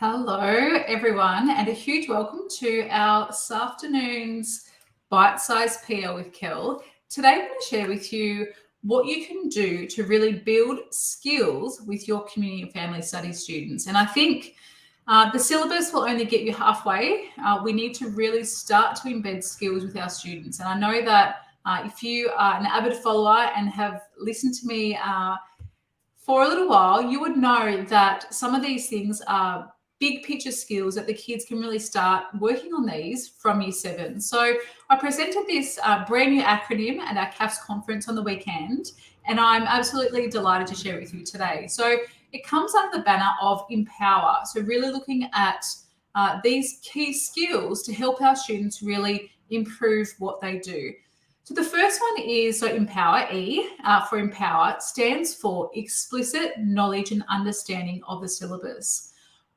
Hello, everyone, and a huge welcome to our this afternoon's bite-sized PL with Kell. Today, I'm going to share with you what you can do to really build skills with your community and family studies students. And I think the syllabus will only get you halfway. We need to really start to embed skills with our students. And I know that if you are an avid follower and have listened to me for a little while, you would know that some of these things are big picture skills that the kids can really start working on these from year 7. So I presented this brand new acronym at our CAFS conference on the weekend, and I'm absolutely delighted to share it with you today. So it comes under the banner of Empower. So really looking at these key skills to help our students really improve what they do. So the first one is, so Empower, E for Empower, stands for explicit knowledge and understanding of the syllabus.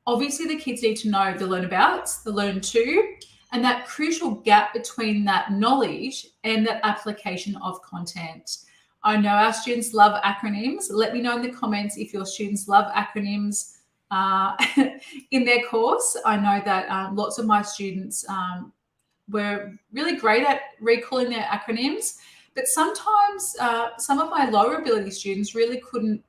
Obviously, the kids need to know the learn abouts, the learn to, and that crucial gap between that knowledge and that application of content. I know our students love acronyms. Let me know in the comments if your students love acronyms in their course. I know that lots of my students were really great at recalling their acronyms, but sometimes some of my lower ability students really couldn't,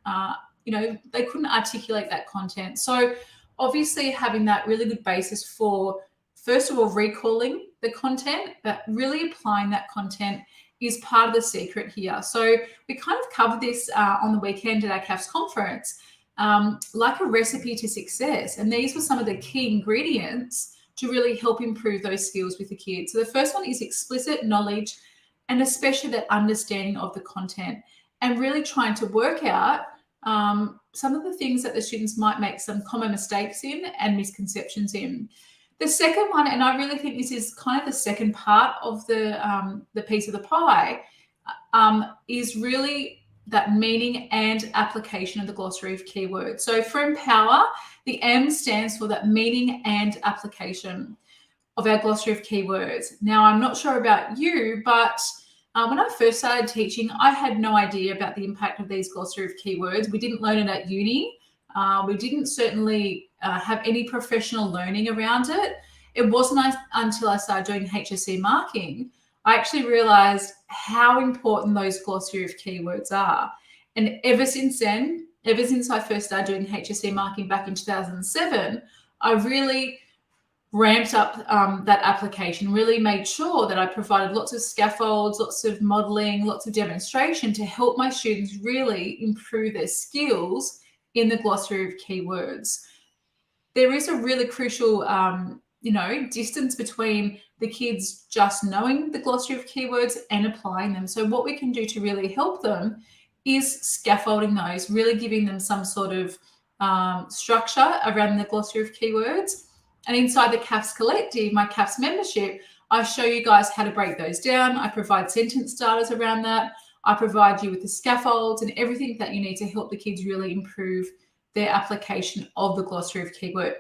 they couldn't articulate that content. So obviously having that really good basis for, first of all, recalling the content, but really applying that content is part of the secret here. So we kind of covered this on the weekend at our CAFS conference, like a recipe to success. And these were some of the key ingredients to really help improve those skills with the kids. So the first one is explicit knowledge, and especially that understanding of the content, and really trying to work out some of the things that the students might make some common mistakes in and misconceptions in. The second one, and I really think this is kind of the second part of the piece of the pie, is really that meaning and application of the glossary of keywords. So for Empower, the M stands for that meaning and application of our glossary of keywords. Now, I'm not sure about you, but when I first started teaching, I had no idea about the impact of these glossary of keywords. We didn't learn it at uni. We didn't certainly have any professional learning around it. It wasn't until I started doing HSC marking, I actually realized how important those glossary of keywords are. And ever since then, ever since I first started doing HSC marking back in 2007, I really ramped up that application, really made sure that I provided lots of scaffolds, lots of modeling, lots of demonstration to help my students really improve their skills in the glossary of keywords. There is a really crucial, distance between the kids just knowing the glossary of keywords and applying them. So what we can do to really help them is scaffolding those, really giving them some sort of structure around the glossary of keywords. And inside the CAFS Collective, my CAFS membership, I show you guys how to break those down. I provide sentence starters around that. I provide you with the scaffolds and everything that you need to help the kids really improve their application of the glossary of keyword.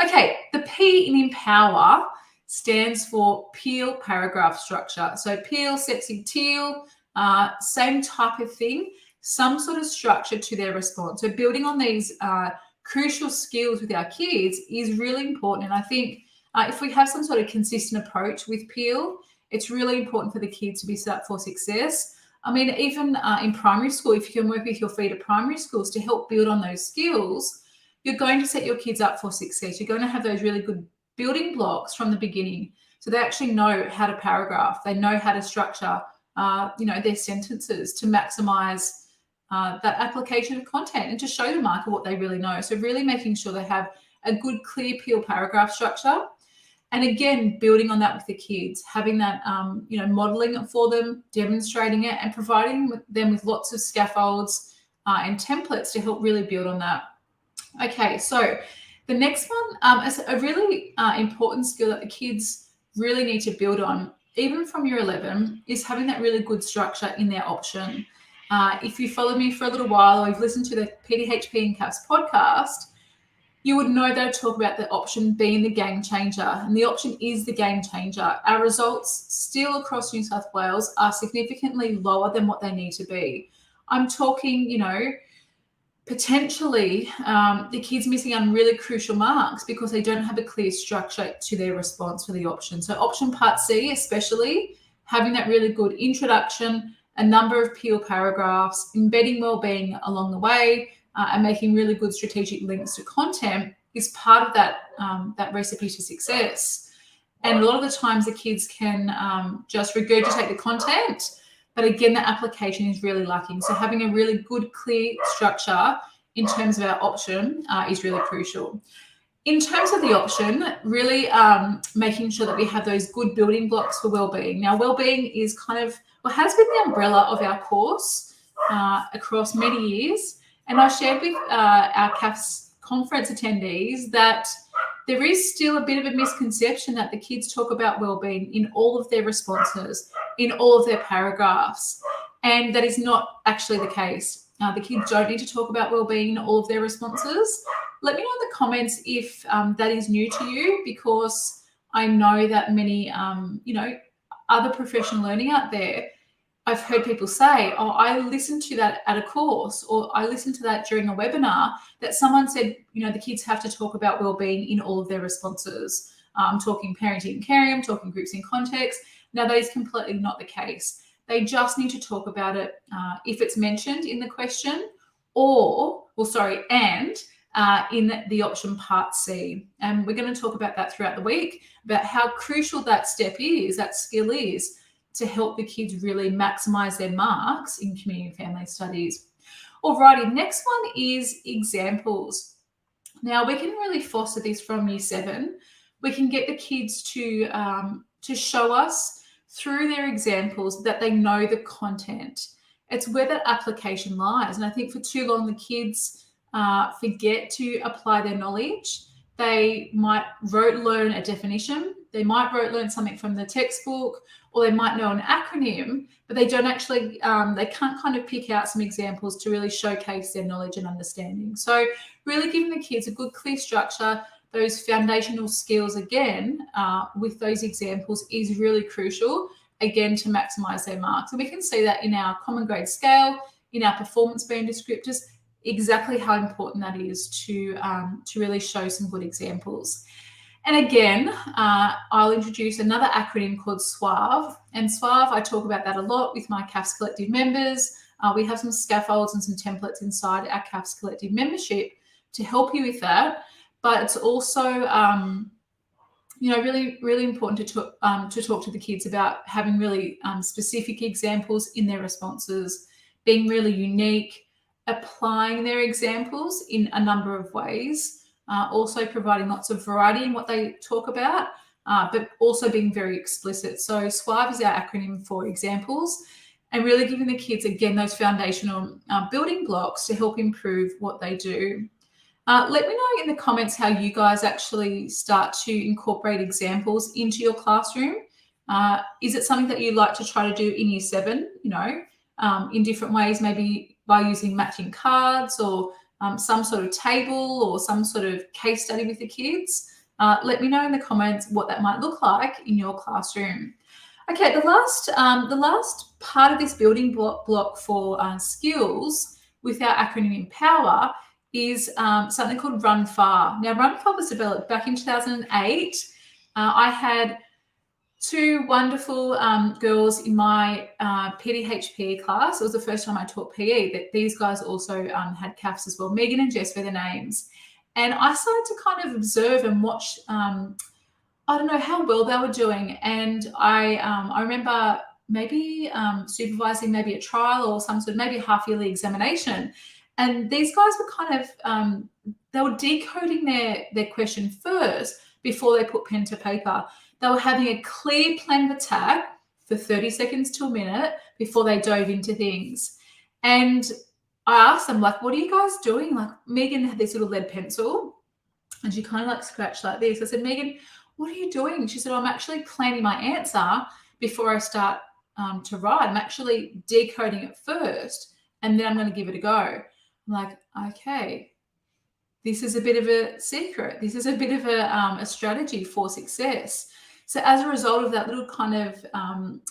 Okay, the P in Empower stands for Peel paragraph structure. So Peel, sexy teal, same type of thing, some sort of structure to their response. So building on these crucial skills with our kids is really important. And I think if we have some sort of consistent approach with Peel, it's really important for the kids to be set up for success. I mean, even in primary school, if you can work with your feeder primary schools to help build on those skills, you're going to set your kids up for success. You're going to have those really good building blocks from the beginning. So they actually know how to paragraph. They know how to structure, their sentences to maximize that application of content and to show the marker what they really know. So really making sure they have a good, clear Peel paragraph structure. And again, building on that with the kids, having that, modeling it for them, demonstrating it, and providing them with lots of scaffolds and templates to help really build on that. Okay, so the next one is a really important skill that the kids really need to build on, even from year 11, is having that really good structure in their option. If you followed me for a little while or you've listened to the PDHPE CAFS podcast, you would know that I talk about the option being the game changer, and the option is the game changer. Our results still across New South Wales are significantly lower than what they need to be. I'm talking, potentially the kids missing on really crucial marks because they don't have a clear structure to their response for the option. So option part C, especially having that really good introduction, a number of peel paragraphs, embedding wellbeing along the way, and making really good strategic links to content is part of that, that recipe to success. And a lot of the times the kids can just regurgitate the content, but again, the application is really lacking. So having a really good, clear structure in terms of our option is really crucial. In terms of the option, really making sure that we have those good building blocks for wellbeing. Now, wellbeing is kind of, well, has been the umbrella of our course across many years. And I shared with our CAFS conference attendees that there is still a bit of a misconception that the kids talk about wellbeing in all of their responses, in all of their paragraphs, and that is not actually the case. The kids don't need to talk about wellbeing in all of their responses. Let me know in the comments if that is new to you, because I know that many, other professional learning out there, I've heard people say, oh, I listened to that at a course, or I listened to that during a webinar, that someone said, the kids have to talk about wellbeing in all of their responses. I'm talking parenting and caring, I'm talking groups in context. Now, that is completely not the case. They just need to talk about it if it's mentioned in the question, and in the option part C. And we're going to talk about that throughout the week, about how crucial that step is, that skill is, to help the kids really maximize their marks in community and family studies. Alrighty, next one is examples. Now, we can really foster this from year 7. We can get the kids to show us through their examples that they know the content. It's where that application lies. And I think for too long, the kids forget to apply their knowledge. They might rote learn a definition. They might rote learn something from the textbook, or they might know an acronym, but they don't actually, they can't kind of pick out some examples to really showcase their knowledge and understanding. So really giving the kids a good, clear structure, those foundational skills again, with those examples is really crucial, again, to maximize their marks. And we can see that in our common grade scale, in our performance band descriptors, exactly how important that is to really show some good examples. And again, I'll introduce another acronym called SWAV. And SWAV, I talk about that a lot with my CAFS Collective members. We have some scaffolds and some templates inside our CAFS Collective membership to help you with that. But it's also, really, really important to talk to the kids about having really specific examples in their responses, being really unique, applying their examples in a number of ways. Also providing lots of variety in what they talk about, but also being very explicit. So SWAV is our acronym for examples, and really giving the kids, again, those foundational building blocks to help improve what they do. Let me know in the comments how you guys actually start to incorporate examples into your classroom. Is it something that you like to try to do in year 7, in different ways, maybe by using matching cards or some sort of table or some sort of case study with the kids? Let me know in the comments what that might look like in your classroom. Okay, the last part of this building block for skills with our acronym EMPOWER is something called Run Far. Now, Run Far was developed back in 2008. I had 2 wonderful girls in my PDHPE class. It was the first time I taught PE, that these guys also had CAFS as well. Megan and Jess were their names. And I started to kind of observe and watch, I don't know how well they were doing. And I remember maybe supervising maybe a trial or some sort of maybe a half-yearly examination. And these guys were kind of, they were decoding their question first before they put pen to paper. They were having a clear plan of attack for 30 seconds to a minute before they dove into things. And I asked them, like, what are you guys doing? Like, Megan had this little lead pencil and she kind of like scratched like this. I said, Megan, what are you doing? She said, I'm actually planning my answer before I start to write. I'm actually decoding it first and then I'm going to give it a go. I'm like, okay, this is a bit of a secret. This is a bit of a strategy for success. So as a result of that little kind of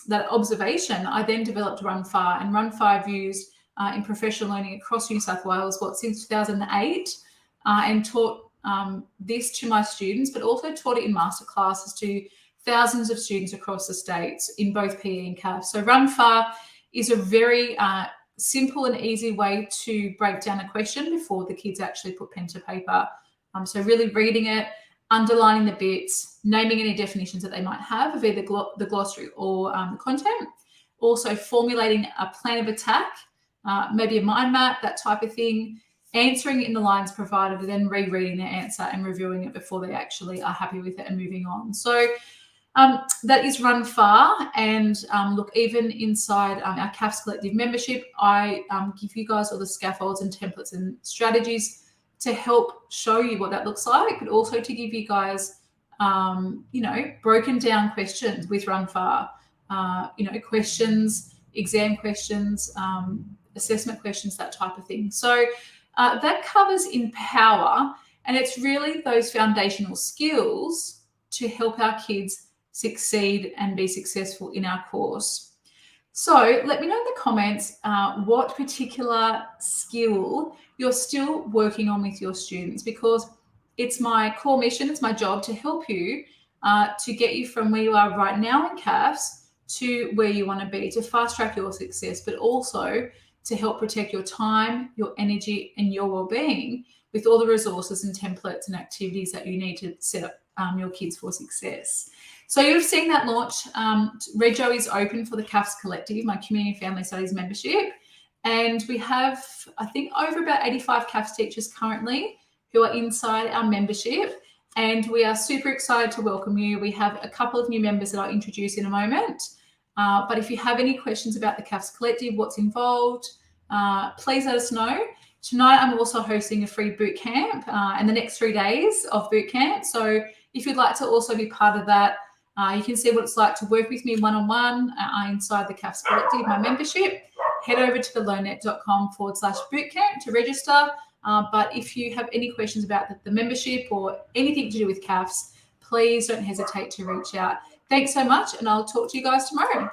that observation, I then developed Run Far, and Run Far I've used in professional learning across New South Wales, since 2008, and taught this to my students, but also taught it in masterclasses to thousands of students across the states in both PE and CAFS. So Run Far is a very simple and easy way to break down a question before the kids actually put pen to paper. So really reading it, underlining the bits, naming any definitions that they might have of either the glossary or the content. Also formulating a plan of attack, maybe a mind map, that type of thing, answering it in the lines provided, and then rereading their answer and reviewing it before they actually are happy with it and moving on. So that is Run Far. And look, even inside our CAFS Collective membership, I give you guys all the scaffolds and templates and strategies to help show you what that looks like, but also to give you guys, broken down questions with Run Far, questions, exam questions, assessment questions, that type of thing. So that covers Empower, and it's really those foundational skills to help our kids succeed and be successful in our course. So let me know in the comments what particular skill you're still working on with your students, because it's my core mission, it's my job to help you to get you from where you are right now in CAFS to where you want to be, to fast track your success, but also to help protect your time, your energy, and your well-being with all the resources and templates and activities that you need to set up your kids for success. So you've seen that launch. Rego is open for the CAFS Collective, my Community and Family Studies membership. And we have, I think, over about 85 CAFS teachers currently who are inside our membership. And we are super excited to welcome you. We have a couple of new members that I'll introduce in a moment. But if you have any questions about the CAFS Collective, what's involved, please let us know. Tonight, I'm also hosting a free boot camp and the next 3 days of boot camp. So if you'd like to also be part of that, you can see what it's like to work with me one-on-one inside the CAFS Collective, my membership. Head over to theloannet.com/bootcamp to register. But if you have any questions about the membership or anything to do with CAFS, please don't hesitate to reach out. Thanks so much, and I'll talk to you guys tomorrow.